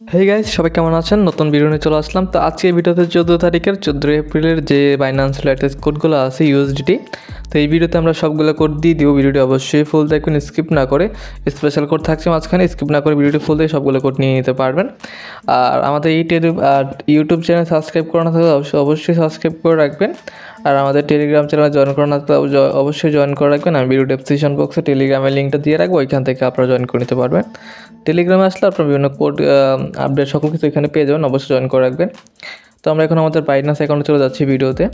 Hey guys, সবাই কেমন আছেন? নতুন ভিডিও নিয়ে চলে আসলাম। তো আজকের ভিডিওতে 14 এপ্রিলের যে বাইন্যান্স লেটেস্ট কোডগুলো আছে ইউএসডিটি, তো এই ভিডিওতে আমরা সবগুলো কোড দিয়ে দিব। ভিডিওটি অবশ্যই ফুল দেখবেন, স্কিপ না করে। স্পেশাল কোড থাকছে মাঝখানে, স্কিপ না করে ভিডিওটি ফুল দিয়ে সবগুলো কোড নিয়ে নিতে পারবেন। আর আমাদের এই ইউটিউব চ্যানেল সাবস্ক্রাইব করা না থাকলে অবশ্যই সাবস্ক্রাইব করে রাখবেন। আর আমাদের টেলিগ্রাম চ্যানেলে জয়েন করা না থাকলে অবশ্যই জয়েন করে রাখবেন। আমি ভিডিও ডেসক্রিপশন বক্সে টেলিগ্রামের লিঙ্কটা দিয়ে রাখবো, ওইখান থেকে আপনারা জয়েন করে নিতে পারবেন। টেলিগ্রামে আসলে আপনার বিভিন্ন কোড আপডেট সকল কিছু এখানে পেয়ে যাবেন, অবশ্যই জয়েন করে রাখবেন। তো আমরা এখন আমাদের বাইন্যান্স অ্যাকাউন্টে চলে যাচ্ছি ভিডিওতে।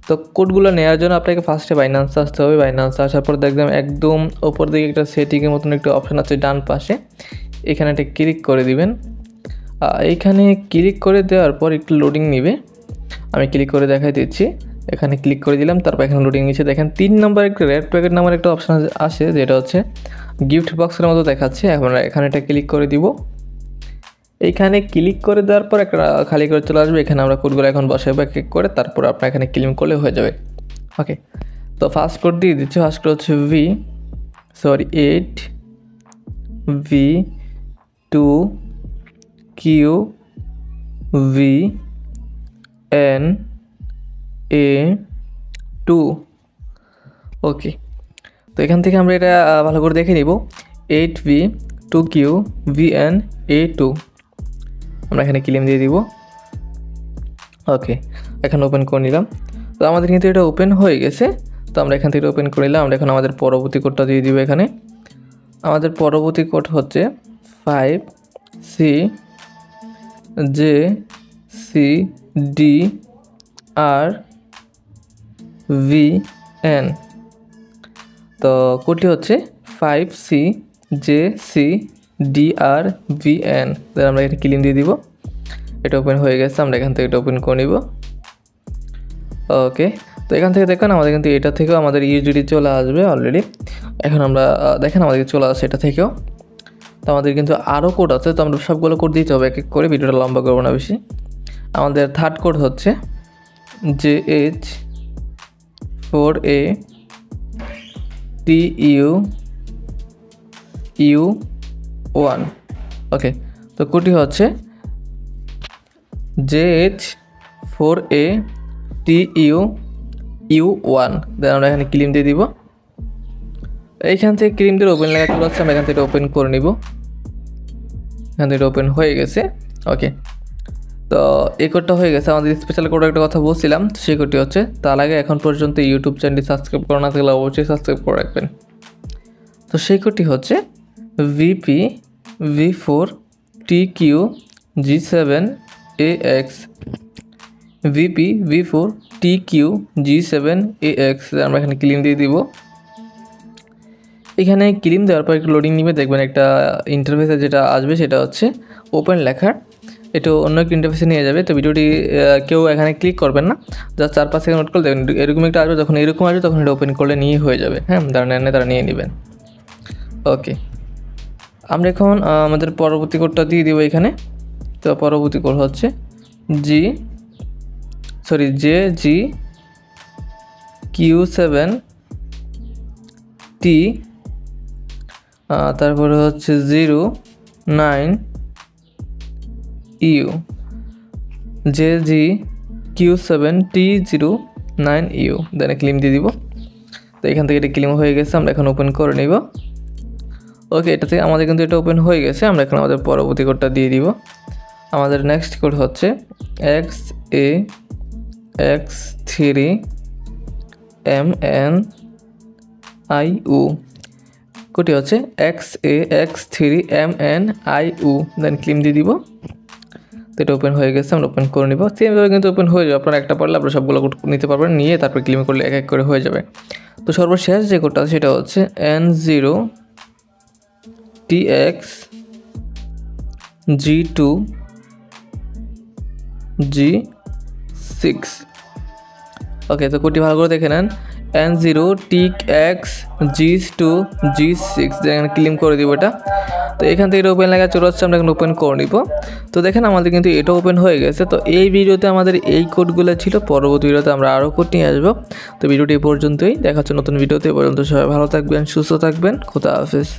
তো কোডগুলো নেওয়ার জন্য আপনাকে ফার্স্টে বাইন্যান্সে আসতে হবে। বাইন্যান্সে আসার পর দেখবেন একদম ওপর দিকে একটা সেটিংয়ের মতন একটা অপশান আছে ডান পাশে, এখানে একটা ক্লিক করে দিবেন। এইখানে ক্লিক করে দেওয়ার পর একটু লোডিং নেবে, আমি ক্লিক করে দেখাই দিচ্ছি। এখানে ক্লিক করে দিলাম, তারপর এখানে লোডিং নিচ্ছে। দেখেন 3 নম্বর একটা রেড প্যাকেট নামের একটা অপশান আসে, যেটা হচ্ছে গিফট বক্সের মতো দেখাচ্ছে। আমরা এখানে একটা ক্লিক করে দিব। এইখানে ক্লিক করে দেওয়ার পর একটা খালি করে চলে আসবে। এখানে আমরা কোডগুলো এখন বসাবো এক এক করে, তারপর আপনার এখানে ক্লেম করলে হয়ে যাবে। ওকে, তো ফার্স্ট কোড দিয়ে দিচ্ছি। ফার্স্ট কোড হচ্ছে 8V2QVN2। ওকে, তো এখান থেকে আমরা এটা ভালো করে দেখে নিব। 8V2QVN2 আমরা এখানে ক্লেম দিয়ে দিব। ওকে, এখানে ওপেন করে নিলাম। তো আমাদের কিন্তু এটা ওপেন হয়ে গেছে। তো আমরা এখান থেকে ওপেন করে নিলাম। আমরা এখন আমাদের পরবর্তী কোডটা দিয়ে দিব। এখানে আমাদের পরবর্তী কোড হচ্ছে 5CJCDRVN। তো কোডটি হচ্ছে 5CJCDRVN। দেন আমরা এখানে ক্লেম দিয়ে দিব। এটা ওপেন হয়ে গেছে, আমরা এখান থেকে এটা ওপেন করে নিব। ওকে, তো এখান থেকে দেখেন আমাদের কিন্তু এটা থেকেও আমাদের ইউজিডি চলে আসবে অলরেডি। এখন আমরা দেখেন আমাদেরকে চলে আসছে এটা থেকেও। তো আমাদের কিন্তু আরও কোড আছে, তো আমরা সবগুলো কোড দিতে হবে এক এক করে, ভিডিওটা লম্বা করবো না বেশি। আমাদের থার্ড কোড হচ্ছে JH4ATU1। ওকে, তো কোডটি হচ্ছে JH4ATU1। দেন আমরা এখানে ক্লেম দিয়ে দিব। এইখান থেকে ক্লেম দিয়ে ওপেন লেখা চলে আসছে, আমরা এখান থেকে ওপেন করে নিব। এখান থেকে ওপেন হয়ে গেছে। ওকে, তো এই কোডটা হয়ে গেছে। আমাদের স্পেশাল কোড একটা কথা বলছিলাম, সেই কোডটি হচ্ছে, তার আগে এখন পর্যন্ত ইউটিউব চ্যানেলটি সাবস্ক্রাইব করা না থাকলে অবশ্যই সাবস্ক্রাইব করে রাখবেন। তো সেই কোডটি হচ্ছে VPV4TQG7AX। VPV4TQG7AX আমরা এখানে ক্লেম দিয়ে দিব। এখানে ক্লেম দেওয়ার পর একটু লোডিং নিবে, দেখবেন একটা ইন্টারফেসে যেটা আসবে সেটা হচ্ছে ওপেন লেখার, এটা অন্য একটা ইন্টারফেসে নিয়ে যাবে। তো ভিডিওটি কেউ এখানে ক্লিক করবেন না, যা 4-5 সেকেন্ড নোট করে দেবেন। এরকম একটা আসবে, যখন এরকম আসবে তখন এটা ওপেন করলে নিয়ে হয়ে যাবে। হ্যাঁ, তারা নিয়ে নেবেন। ওকে, আমরা এখন আমাদের পরবর্তী কোডটা দিয়ে দিব এখানে। তো পরবর্তী কোড হচ্ছে JGQ7T, তারপরে হচ্ছে 09U। JGQ7T09U দেন ক্লেম দিয়ে দিব। তো এখান থেকে এটা ক্লেম হয়ে গেছে, আমরা এখন ওপেন করে নিব। ওকে, এটা থেকে আমাদের কিন্তু এটা ওপেন হয়ে গেছে। আমরা এখন আমাদের পরবর্তী কোডটা দিয়ে দিব। আমাদের নেক্সট কোড হচ্ছে XAX3MNIU। কোডটি হচ্ছে XAX3MNIU দেন ক্লেম দিয়ে দিব। তো এটা ওপেন হয়ে গেছে, আমরা ওপেন করে নিব। সেমভাবে কিন্তু ওপেন হয়ে যাবে। আপনারা একটা পারলে আপনারা সবগুলো কোড নিতে পারবেন, নিয়ে তারপর ক্লেম করলে এক এক করে হয়ে যাবে। তো সর্বশেষ যে কোডটা আছে সেটা হচ্ছে N0TXG2G6। ওকে, তো কোডটি ভালো করে দেখে নেন, N0TXG2G6 এখানে ক্লেম করে দিব এটা। তো এখান থেকে এটা ওপেন লেখা চলে আসছে, আমরা এখন ওপেন করে নিব। তো দেখেন আমাদের কিন্তু এটা ওপেন হয়ে গেছে। তো এই ভিডিওতে আমাদের এই কোডগুলো ছিল, পরবর্তী ভিডিওতে আমরা আরও কোড নিয়ে আসবো। তো ভিডিওটি এই পর্যন্তই, দেখা হচ্ছে নতুন ভিডিওতে। পর্যন্ত সবাই ভালো থাকবেন, সুস্থ থাকবেন, খোদা হাফেজ।